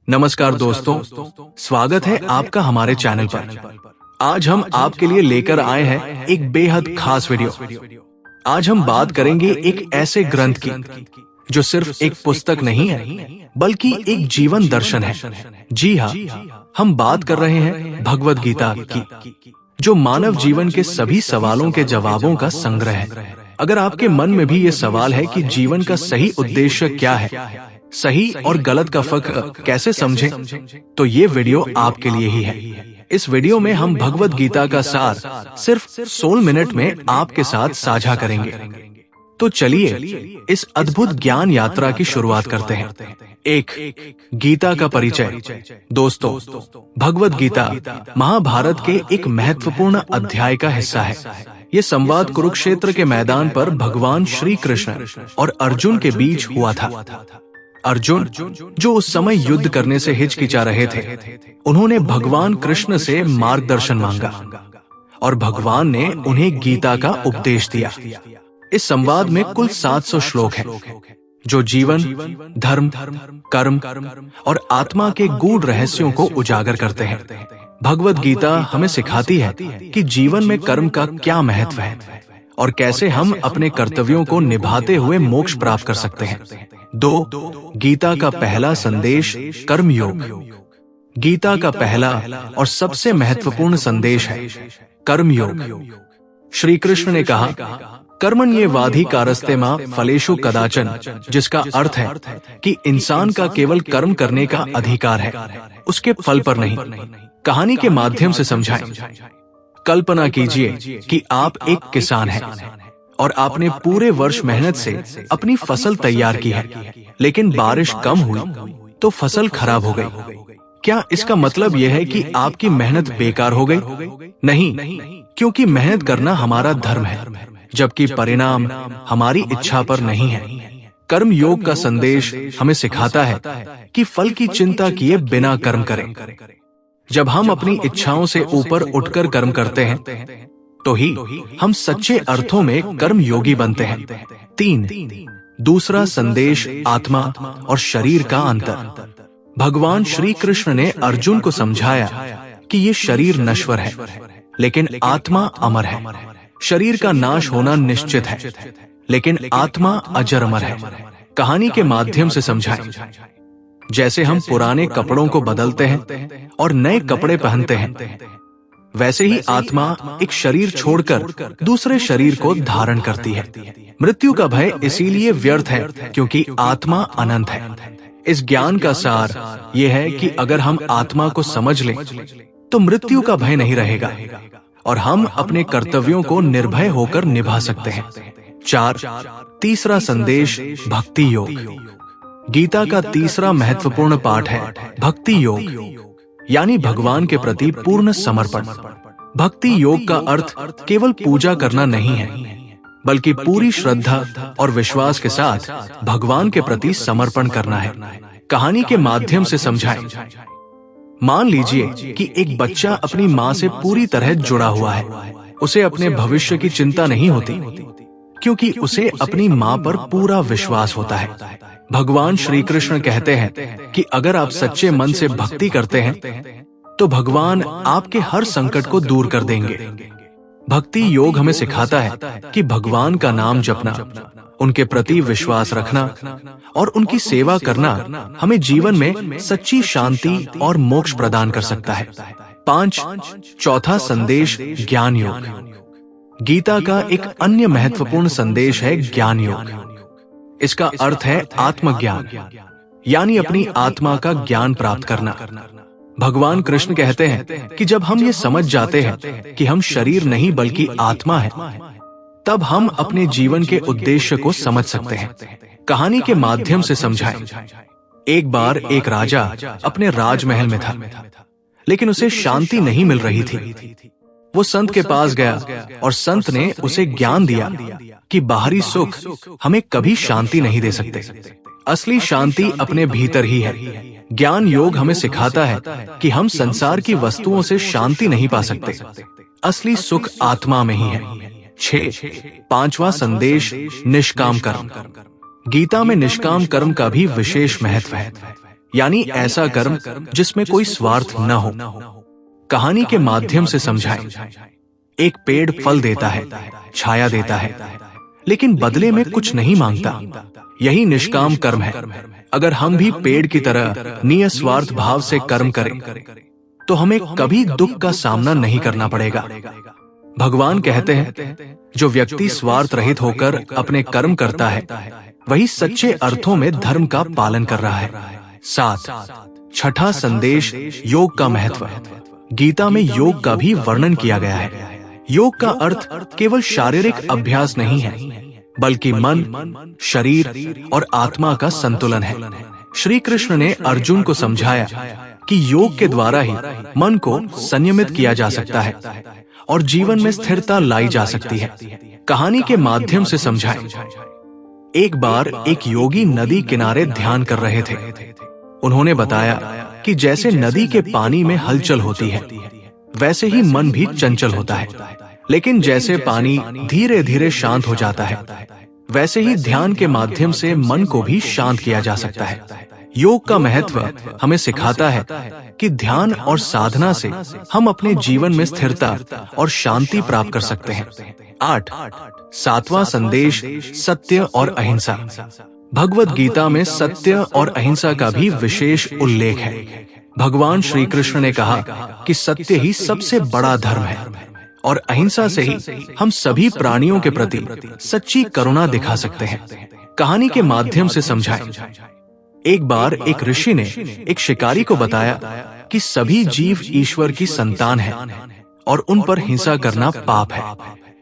नमस्कार दोस्तों, स्वागत है आपका हमारे चैनल पर। आज हम आपके लिए लेकर आए हैं एक बेहद खास वीडियो। आज हम बात करेंगे एक ऐसे ग्रंथ की जो सिर्फ एक पुस्तक नहीं है बल्कि एक जीवन दर्शन है। जी हाँ, हम बात कर रहे हैं भगवद गीता की, जो मानव जीवन के सभी सवालों के जवाबों का संग्रह है। अगर आपके मन में भी ये सवाल है कि जीवन का सही उद्देश्य क्या है, सही और गलत का फर्क कैसे समझें, तो ये वीडियो आपके लिए ही है। इस वीडियो में हम भगवद गीता का सार सिर्फ 16 मिनट में आपके साथ साझा करेंगे। तो चलिए इस अद्भुत ज्ञान यात्रा की शुरुआत करते हैं। एक, गीता का परिचय। दोस्तों, भगवद गीता महाभारत के एक महत्वपूर्ण अध्याय का हिस्सा है। ये संवाद कुरुक्षेत्र के मैदान पर भगवान श्री कृष्ण और अर्जुन के बीच हुआ था। अर्जुन, जो उस समय युद्ध करने से हिचकिचा रहे थे, उन्होंने भगवान कृष्ण से मार्गदर्शन मांगा और भगवान ने उन्हें गीता का उपदेश दिया। इस संवाद में कुल 700 श्लोक हैं, जो जीवन, धर्म, कर्म और आत्मा के गूढ़ रहस्यों को उजागर करते हैं। भगवद गीता हमें सिखाती है कि जीवन में कर्म का क्या महत्व है और कैसे हम अपने कर्तव्यों को निभाते हुए मोक्ष प्राप्त कर सकते हैं। 2, गीता का पहला संदेश, कर्मयोग। गीता का पहला और सबसे महत्वपूर्ण संदेश है कर्मयोग। श्री कृष्ण ने कहा, कर्मण्येवाधिकारस्ते मा फलेषु कदाचन, जिसका अर्थ है कि इंसान का केवल कर्म करने का अधिकार है, उसके फल पर नहीं। कहानी के माध्यम से समझाएं। कल्पना कीजिए कि आप एक किसान हैं और आपने पूरे वर्ष मेहनत से अपनी फसल तैयार की है, लेकिन बारिश कम हुई तो फसल खराब हो गई। क्या इसका मतलब यह है कि आपकी मेहनत बेकार हो गई? नहीं, क्योंकि मेहनत करना हमारा धर्म है, जबकि परिणाम हमारी इच्छा पर नहीं है। कर्म योग का संदेश हमें सिखाता है कि फल की चिंता किए बिना कर्म करें। जब हम अपनी इच्छाओं से ऊपर उठकर कर्म करते हैं, तो ही हम सच्चे अर्थों में कर्म योगी बनते हैं। 3, दूसरा संदेश, आत्मा और शरीर का अंतर। भगवान श्री कृष्ण ने अर्जुन को समझाया कि ये शरीर नश्वर है, लेकिन आत्मा अमर है। शरीर का नाश होना निश्चित है, लेकिन आत्मा अजर अमर है। कहानी के माध्यम से समझाएं। जैसे हम पुराने कपड़ों को बदलते हैं और नए कपड़े पहनते हैं, वैसे ही आत्मा एक शरीर छोड़कर दूसरे शरीर को धारण करती है। मृत्यु का भय इसीलिए व्यर्थ है क्योंकि आत्मा अनंत है। इस ज्ञान का सार यह है कि अगर हम आत्मा को समझ लें तो मृत्यु का भय नहीं रहेगा और हम अपने कर्तव्यों को निर्भय होकर निभा सकते हैं। 4, तीसरा संदेश, भक्ति योग। गीता का तीसरा महत्वपूर्ण पाठ है भक्ति योग, यानी भगवान के प्रति पूर्ण समर्पण। भक्ति योग का अर्थ केवल पूजा करना नहीं है, बल्कि पूरी श्रद्धा और विश्वास के साथ भगवान के प्रति समर्पण करना है। कहानी के माध्यम से समझाएं। मान लीजिए कि एक बच्चा अपनी माँ से पूरी तरह जुड़ा हुआ है। उसे अपने भविष्य की चिंता नहीं होती, क्योंकि उसे अपनी माँ पर पूरा विश्वास होता है। भगवान श्री कृष्ण कहते हैं कि अगर आप सच्चे मन से भक्ति करते हैं तो भगवान आपके हर संकट को दूर कर देंगे। भक्ति योग हमें सिखाता है कि भगवान का नाम जपना, उनके प्रति विश्वास रखना और उनकी सेवा करना हमें जीवन में सच्ची शांति और मोक्ष प्रदान कर सकता है। 5, चौथा संदेश, ज्ञान योग। गीता का एक अन्य महत्वपूर्ण संदेश है ज्ञान योग। इसका अर्थ है आत्मज्ञान, यानी अपनी आत्मा का ज्ञान प्राप्त करना। भगवान कृष्ण कहते हैं कि जब हम ये समझ जाते हैं कि हम शरीर नहीं बल्कि आत्मा है, तब हम अपने जीवन के उद्देश्य को समझ सकते हैं। कहानी के माध्यम से समझाएं। एक बार एक राजा अपने राजमहल में था, लेकिन उसे शांति नहीं मिल रही थी। वो संत के पास गया और संत ने उसे ज्ञान दिया कि बाहरी सुख हमें कभी शांति नहीं दे सकते, असली शांति अपने भीतर ही है। ज्ञान योग हमें सिखाता है कि हम संसार की वस्तुओं से शांति नहीं पा सकते, असली सुख आत्मा में ही है। 6, पांचवा संदेश, निष्काम कर्म। गीता में निष्काम कर्म का भी विशेष महत्व है। यानी ऐसा कर्म जिसमें कोई स्वार्थ न हो। कहानी के माध्यम से समझाएं। एक पेड़ फल देता है, छाया देता है, लेकिन बदले में कुछ नहीं मांगता। यही निष्काम कर्म है। अगर हम भी पेड़ की तरह निस्वार्थ भाव से कर्म करें तो हमें कभी दुख का सामना नहीं करना पड़ेगा। भगवान कहते हैं, जो व्यक्ति स्वार्थ रहित होकर अपने कर्म करता है वही सच्चे अर्थों में धर्म का पालन कर रहा है। 7, छठा संदेश, योग का महत्व। गीता में योग का भी वर्णन किया गया है। योग का अर्थ केवल शारीरिक अभ्यास नहीं है, बल्कि मन, शरीर और आत्मा का संतुलन है। श्री कृष्ण ने अर्जुन को समझाया कि योग के द्वारा ही मन को संयमित किया जा सकता है और जीवन में स्थिरता लाई जा सकती है। कहानी के माध्यम से समझाएं। एक बार एक योगी नदी किनारे ध्यान कर रहे थे। उन्होंने बताया कि जैसे नदी के पानी में हलचल होती है, वैसे ही मन भी चंचल होता है। लेकिन जैसे पानी धीरे धीरे शांत हो जाता है, वैसे ही ध्यान के माध्यम से मन को भी शांत किया जा सकता है। योग का महत्व हमें सिखाता है कि ध्यान और साधना से हम अपने जीवन में स्थिरता और शांति प्राप्त कर सकते हैं। 8, सातवां संदेश, सत्य और अहिंसा। भगवद गीता में सत्य और अहिंसा का भी विशेष उल्लेख है। भगवान श्री कृष्ण ने कहा कि सत्य ही सबसे बड़ा धर्म है और अहिंसा से ही हम सभी प्राणियों के प्रति सच्ची करुणा दिखा सकते हैं। कहानी के माध्यम से समझाएं। एक बार एक ऋषि ने एक शिकारी को बताया कि सभी जीव ईश्वर की संतान हैं और उन पर हिंसा करना पाप है।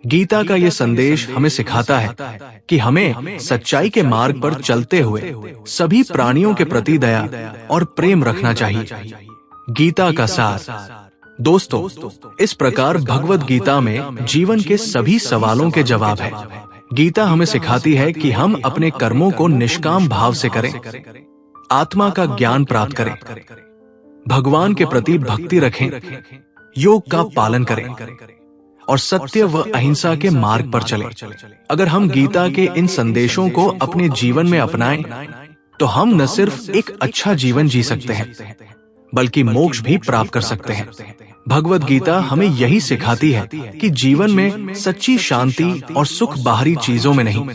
गीता का यह संदेश हमें सिखाता है कि हमें सच्चाई के मार्ग पर चलते हुए सभी प्राणियों के प्रति दया और प्रेम रखना चाहिए। गीता का सार। दोस्तों, इस प्रकार भगवद गीता में जीवन के सभी सवालों के जवाब है। गीता हमें सिखाती है कि हम अपने कर्मों को निष्काम भाव से करें, आत्मा का ज्ञान प्राप्त करें, भगवान के प्रति भक्ति रखें, योग का पालन करें और सत्य व अहिंसा के मार्ग पर चलें। अगर हम गीता के इन संदेशों को अपने जीवन में अपनाएं, तो हम न सिर्फ एक अच्छा जीवन जी सकते हैं, बल्कि मोक्ष भी प्राप्त कर सकते हैं। भगवद गीता हमें यही सिखाती है कि जीवन में सच्ची शांति और सुख बाहरी चीजों में नहीं,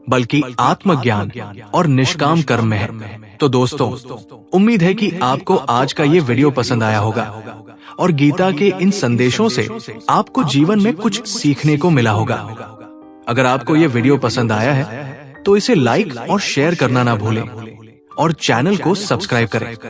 बल्कि आत्मज्ञान और निष्काम कर्म में है। तो दोस्तों, उम्मीद है कि आपको आज का ये वीडियो पसंद आया होगा और गीता के इन संदेशों से आपको जीवन में कुछ सीखने को मिला होगा। अगर आपको ये वीडियो पसंद आया है तो इसे लाइक और शेयर करना ना भूलें और चैनल को सब्सक्राइब करें।